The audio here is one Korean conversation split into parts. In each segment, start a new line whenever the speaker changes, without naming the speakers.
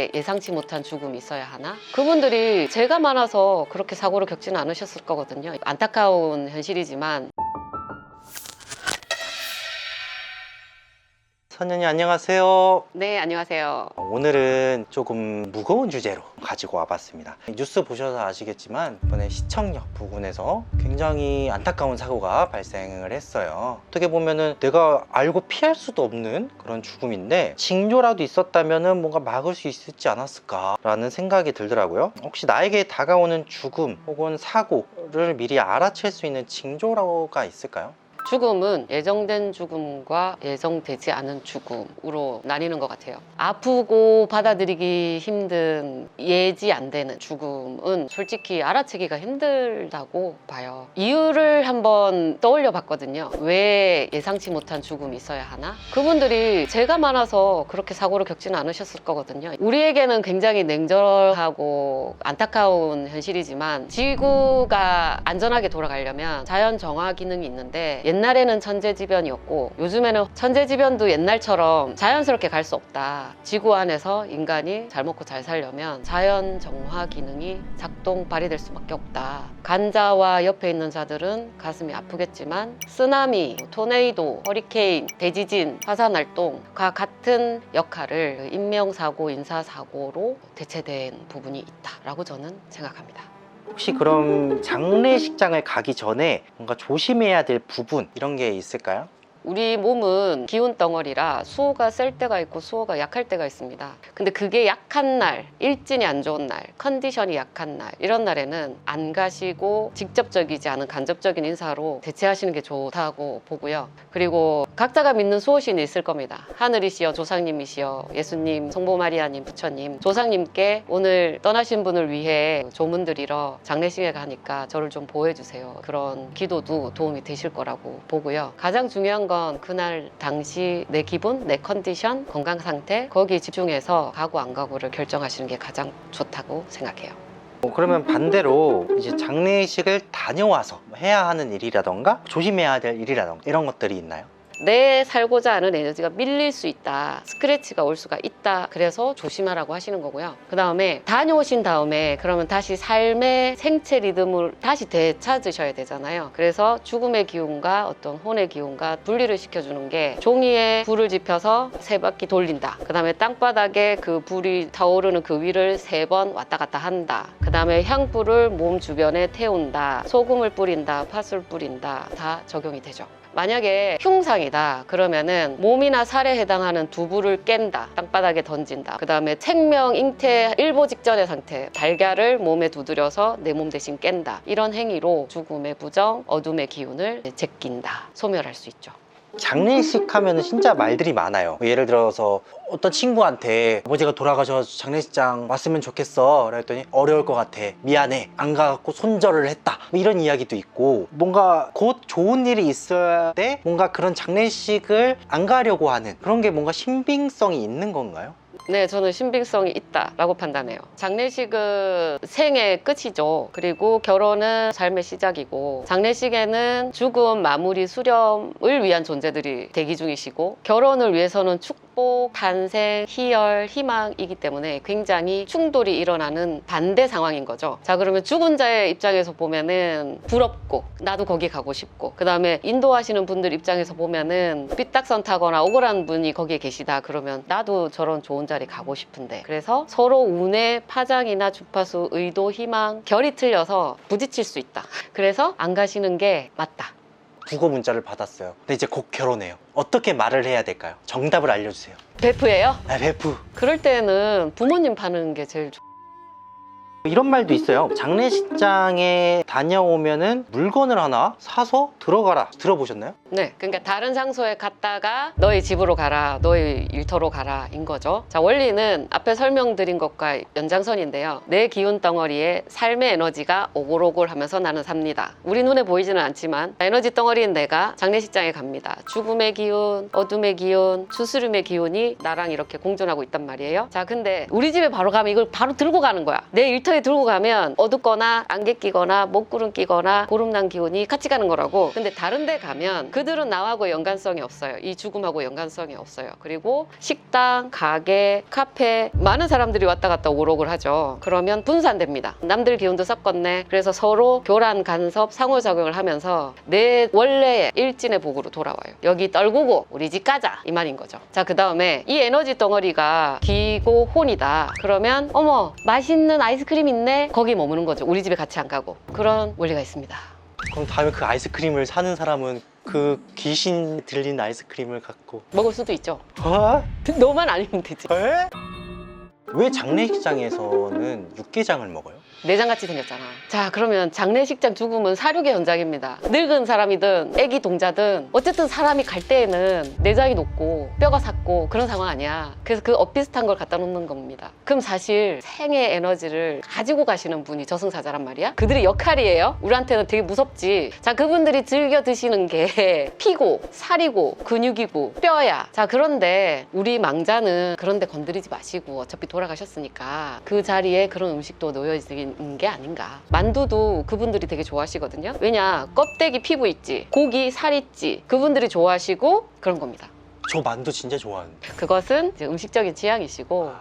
왜 예상치 못한 죽음이 있어야 하나? 그분들이 죄가 많아서 그렇게 사고를 겪지는 않으셨을 거거든요. 안타까운 현실이지만.
선녀님 안녕하세요.
네, 안녕하세요.
오늘은 조금 무거운 주제로 가지고 와봤습니다. 뉴스 보셔서 아시겠지만 이번에 시청역 부근에서 굉장히 안타까운 사고가 발생을 했어요. 어떻게 보면은 내가 알고 피할 수도 없는 그런 죽음인데 징조라도 있었다면은 뭔가 막을 수 있지 않았을까 라는 생각이 들더라고요. 혹시 나에게 다가오는 죽음 혹은 사고를 미리 알아챌 수 있는 징조가 있을까요?
죽음은 예정된 죽음과 예정되지 않은 죽음으로 나뉘는 것 같아요. 아프고 받아들이기 힘든, 예지 안 되는 죽음은 솔직히 알아채기가 힘들다고 봐요. 이유를 한번 떠올려 봤거든요. 왜 예상치 못한 죽음이 있어야 하나? 그분들이 죄가 많아서 그렇게 사고를 겪지는 않으셨을 거거든요. 우리에게는 굉장히 냉정하고 안타까운 현실이지만 지구가 안전하게 돌아가려면 자연 정화 기능이 있는데 옛날에는 천재지변이었고 요즘에는 천재지변도 옛날처럼 자연스럽게 갈 수 없다. 지구 안에서 인간이 잘 먹고 잘 살려면 자연 정화 기능이 작동 발휘될 수밖에 없다. 간자와 옆에 있는 자들은 가슴이 아프겠지만 쓰나미, 토네이도, 허리케인, 대지진, 화산활동과 같은 역할을 인명사고, 인사사고로 대체된 부분이 있다라고 저는 생각합니다.
혹시 그럼 장례식장을 가기 전에 뭔가 조심해야 될 부분 이런 게 있을까요?
우리 몸은 기운 덩어리라 수호가 셀 때가 있고 수호가 약할 때가 있습니다. 근데 그게 약한 날, 일진이 안 좋은 날, 컨디션이 약한 날 이런 날에는 안 가시고 직접적이지 않은 간접적인 인사로 대체하시는 게 좋다고 보고요. 그리고 각자가 믿는 수호신이 있을 겁니다. 하늘이시여, 조상님이시여, 예수님, 성모 마리아님, 부처님, 조상님께 오늘 떠나신 분을 위해 조문 드리러 장례식에 가니까 저를 좀 보호해주세요. 그런 기도도 도움이 되실 거라고 보고요. 가장 중요한 건 그날 당시 내 기분, 내 컨디션, 건강 상태 거기에 집중해서 가고 안 가고를 결정하시는 게 가장 좋다고 생각해요.
그러면 반대로 이제 장례식을 다녀와서 해야 하는 일이라던가 조심해야 될 일이라던가 이런 것들이 있나요?
내 살고자 하는 에너지가 밀릴 수 있다, 스크래치가 올 수가 있다, 그래서 조심하라고 하시는 거고요. 그 다음에 다녀오신 다음에 그러면 다시 삶의 생체 리듬을 다시 되찾으셔야 되잖아요. 그래서 죽음의 기운과 어떤 혼의 기운과 분리를 시켜주는 게 종이에 불을 지펴서 3바퀴 돌린다. 그 다음에 땅바닥에 그 불이 타오르는 그 위를 3번 왔다 갔다 한다. 그 다음에 향불을 몸 주변에 태운다, 소금을 뿌린다, 팥을 뿌린다, 다 적용이 되죠. 만약에 흉상이다 그러면은 몸이나 살에 해당하는 두부를 깬다, 땅바닥에 던진다, 그 다음에 생명 잉태 일보 직전의 상태, 달걀을 몸에 두드려서 내 몸 대신 깬다, 이런 행위로 죽음의 부정, 어둠의 기운을 제낀다, 소멸할 수 있죠.
장례식 하면 진짜 말들이 많아요. 예를 들어서 어떤 친구한테 아버지가 돌아가셔서 장례식장 왔으면 좋겠어 그랬더니 어려울 것 같아, 미안해, 안 가갖고 손절을 했다, 뭐 이런 이야기도 있고, 뭔가 곧 좋은 일이 있어야 돼 뭔가 그런 장례식을 안 가려고 하는 그런 게 뭔가 신빙성이 있는 건가요?
네, 저는 신빙성이 있다라고 판단해요. 장례식은 생의 끝이죠. 그리고 결혼은 삶의 시작이고, 장례식에는 죽음, 마무리, 수렴을 위한 존재들이 대기 중이시고, 결혼을 위해서는 축복, 탄생, 희열, 희망이기 때문에 굉장히 충돌이 일어나는 반대 상황인 거죠. 자, 그러면 죽은 자의 입장에서 보면은 부럽고 나도 거기 가고 싶고, 그 다음에 인도하시는 분들 입장에서 보면은 삐딱선 타거나 억울한 분이 거기에 계시다 그러면 나도 저런 좋은 자리 가고 싶은데, 그래서 서로 운의 파장이나 주파수, 의도, 희망, 결이 틀려서 부딪힐 수 있다. 그래서 안 가시는 게 맞다.
부고 문자를 받았어요. 근데 이제 곧 결혼해요. 어떻게 말을 해야 될까요? 정답을 알려주세요.
베프예요?
아, 베프.
그럴 때는 부모님 파는 게 제일 좋아요.
이런 말도 있어요. 장례식장에 다녀오면은 물건을 하나 사서 들어가라. 들어보셨나요?
네, 그러니까 다른 장소에 갔다가 너희 집으로 가라, 너희 일터로 가라 인 거죠. 자, 원리는 앞에 설명드린 것과 연장선인데요. 내 기운 덩어리에 삶의 에너지가 오골오골 하면서 나는 삽니다. 우리 눈에 보이지는 않지만 에너지 덩어리인 내가 장례식장에 갑니다. 죽음의 기운, 어둠의 기운, 추스름의 기운이 나랑 이렇게 공존하고 있단 말이에요. 자, 근데 우리 집에 바로 가면 이걸 바로 들고 가는 거야. 내 일터에 평소에 들고 가면 어둡거나 안개 끼거나 먹구름 끼거나 보름난 기운이 같이 가는 거라고. 근데 다른 데 가면 그들은 나하고 연관성이 없어요. 이 죽음하고 연관성이 없어요. 그리고 식당, 가게, 카페 많은 사람들이 왔다 갔다 오록을 하죠. 그러면 분산됩니다. 남들 기운도 섞었네. 그래서 서로 교란, 간섭, 상호작용을 하면서 내 원래의 일진의 복으로 돌아와요. 여기 떨구고 우리 집 가자 이 말인 거죠. 자, 그 다음에 이 에너지 덩어리가 기고 혼이다. 그러면 어머 맛있는 아이스크림 있네. 거기 머무는 거죠. 우리 집에 같이 안 가고. 그런 원리가 있습니다.
그럼 다음에 그 아이스크림을 사는 사람은 그 귀신 들린 아이스크림을 갖고
먹을 수도 있죠.
어?
너만 아니면 되지.
에? 왜 장례식장에서는 육개장을 먹어요?
내장같이 생겼잖아. 자, 그러면 장례식장 죽음은 사륙의 현장입니다. 늙은 사람이든 애기 동자든 어쨌든 사람이 갈 때에는 내장이 녹고 뼈가 삭고 그런 상황 아니야. 그래서 그 엇비슷한 걸 갖다 놓는 겁니다. 그럼 사실 생의 에너지를 가지고 가시는 분이 저승사자란 말이야. 그들의 역할이에요. 우리한테는 되게 무섭지. 자, 그분들이 즐겨 드시는 게 피고 살이고 근육이고 뼈야. 자, 그런데 우리 망자는 그런 데 건드리지 마시고 어차피 돌아가셨으니까 그 자리에 그런 음식도 놓여있는 게 아닌가. 만두도 그분들이 되게 좋아하시거든요. 왜냐, 껍데기 피부 있지, 고기 살 있지, 그분들이 좋아하시고 그런 겁니다.
저 만두 진짜 좋아하는데.
그것은 이제 음식적인 취향이시고.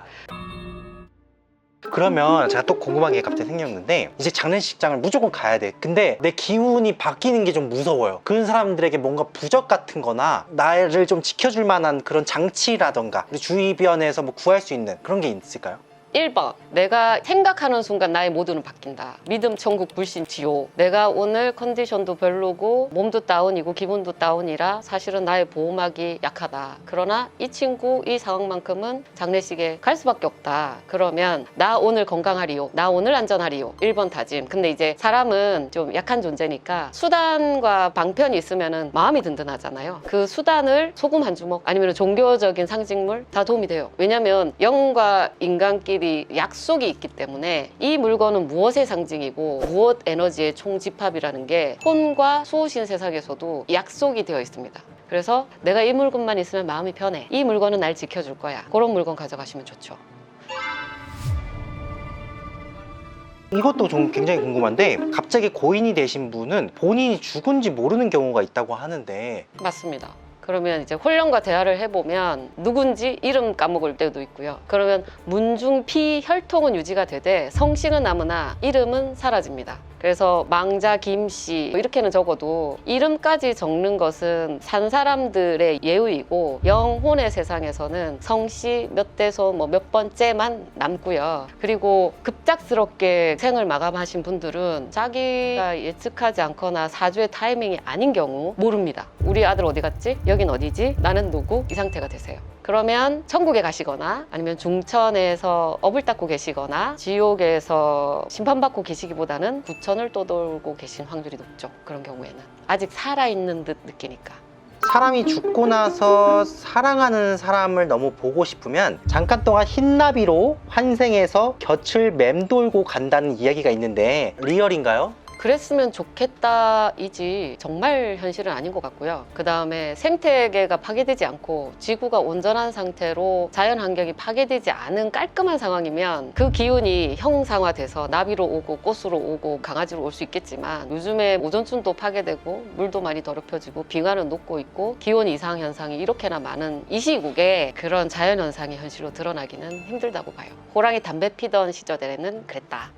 그러면 제가 또 궁금한 게 갑자기 생겼는데, 이제 장례식장을 무조건 가야 돼. 근데 내 기운이 바뀌는 게 좀 무서워요. 그런 사람들에게 뭔가 부적 같은 거나 나를 좀 지켜줄 만한 그런 장치라던가 우리 주위변에서 뭐 구할 수 있는 그런 게 있을까요?
1번, 내가 생각하는 순간 나의 모두는 바뀐다. 믿음, 천국, 불신, 지옥. 내가 오늘 컨디션도 별로고 몸도 다운이고 기분도 다운이라 사실은 나의 보호막이 약하다. 그러나 이 친구 이 상황만큼은 장례식에 갈 수밖에 없다. 그러면 나 오늘 건강하리요, 나 오늘 안전하리요. 1번 다짐. 근데 이제 사람은 좀 약한 존재니까 수단과 방편이 있으면 마음이 든든하잖아요. 그 수단을 소금 한 주먹 아니면 종교적인 상징물 다 도움이 돼요. 왜냐면 영과 인간끼리 약속이 있기 때문에 이 물건은 무엇의 상징이고 무엇 에너지의 총집합이라는 게 혼과 수호신 세상에서도 약속이 되어 있습니다. 그래서 내가 이 물건만 있으면 마음이 편해. 이 물건은 날 지켜줄 거야. 그런 물건 가져가시면 좋죠.
이것도 좀 굉장히 궁금한데, 갑자기 고인이 되신 분은 본인이 죽은지 모르는 경우가 있다고 하는데.
맞습니다. 그러면 이제 홀령과 대화를 해보면 누군지 이름 까먹을 때도 있고요. 그러면 문중피 혈통은 유지가 되되 성씨는 남으나 이름은 사라집니다. 그래서 망자 김씨 이렇게는 적어도 이름까지 적는 것은 산 사람들의 예의이고, 영혼의 세상에서는 성씨 몇 대손 뭐 몇 번째만 남고요. 그리고 급작스럽게 생을 마감하신 분들은 자기가 예측하지 않거나 사주의 타이밍이 아닌 경우 모릅니다. 우리 아들 어디 갔지? 여긴 어디지? 나는 누구? 이 상태가 되세요. 그러면 천국에 가시거나 아니면 중천에서 업을 닦고 계시거나 지옥에서 심판받고 계시기보다는 구천을 떠돌고 계신 확률이 높죠. 그런 경우에는 아직 살아있는 듯 느끼니까.
사람이 죽고 나서 사랑하는 사람을 너무 보고 싶으면 잠깐 동안 흰나비로 환생해서 곁을 맴돌고 간다는 이야기가 있는데 리얼인가요?
그랬으면 좋겠다이지 정말 현실은 아닌 것 같고요. 그 다음에 생태계가 파괴되지 않고 지구가 온전한 상태로 자연 환경이 파괴되지 않은 깔끔한 상황이면 그 기운이 형상화돼서 나비로 오고 꽃으로 오고 강아지로 올 수 있겠지만, 요즘에 오존층도 파괴되고 물도 많이 더럽혀지고 빙하는 녹고 있고 기온 이상 현상이 이렇게나 많은 이 시국에 그런 자연 현상이 현실로 드러나기는 힘들다고 봐요. 호랑이 담배 피던 시절에는 그랬다.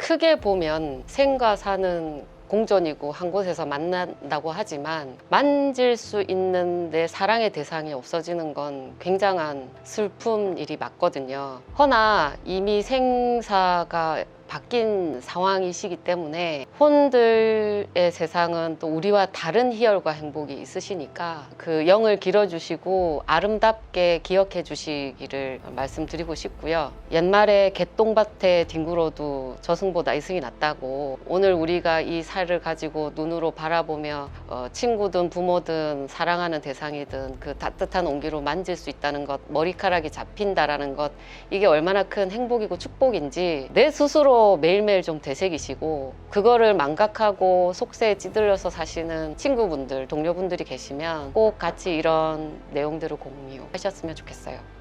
크게 보면 생과 사는 공존이고 한 곳에서 만난다고 하지만 만질 수 있는 내 사랑의 대상이 없어지는 건 굉장한 슬픈 일이 맞거든요. 허나 이미 생사가 바뀐 상황이시기 때문에 혼들의 세상은 또 우리와 다른 희열과 행복이 있으시니까 그 영을 길어주시고 아름답게 기억해 주시기를 말씀드리고 싶고요. 옛말에 개똥밭에 뒹굴어도 저승보다 이승이 낫다고, 오늘 우리가 이 살을 가지고 눈으로 바라보며 친구든 부모든 사랑하는 대상이든 그 따뜻한 온기로 만질 수 있다는 것, 머리카락이 잡힌다라는 것, 이게 얼마나 큰 행복이고 축복인지 내 스스로 매일매일 좀 되새기시고, 그거를 망각하고 속세에 찌들려서 사시는 친구분들, 동료분들이 계시면 꼭 같이 이런 내용들을 공유하셨으면 좋겠어요.